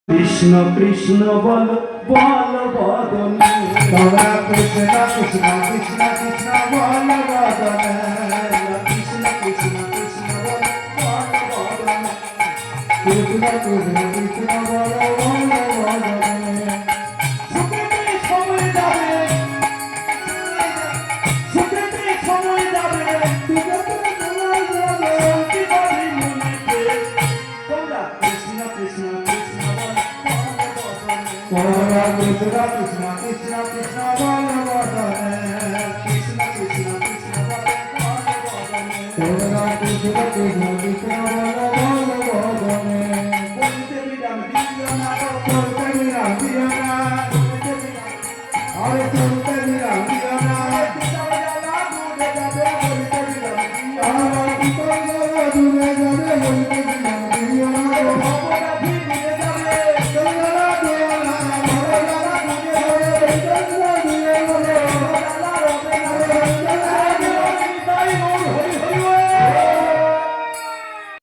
কৃষ্ণ কৃষ্ণ বল বল বদনে তোমরা কৃষ্ণ কৃষ্ণ কৃষ্ণ কৃষ্ণ বল বদনে কৃষ্ণ কৃষ্ণ কৃষ্ণ বল বল বদনে কৃষ্ণ কৃষ্ণ কৃষ্ণ বল বল বদনে সুখেতে সময় যাবে সুখেতে সময় যাবে সুখেতে সময় যাবে শান্তি পাবে মনেতে তোমরা কৃষ্ণ কৃষ্ণ কৃষ্ণ বল বল বদনে তোমরা কৃষ্ণ কৃষ্ণ কৃষ্ণ কৃষ্ণ বল বদনে কৃষ্ণ কৃষ্ণ কৃষ্ণ বল বদনে তোমরা কৃষ্ণ কৃষ্ণ কৃষ্ণ বল বদনে বলতে বিরাম দিও না তোর কবিরা দিও না আরে তোর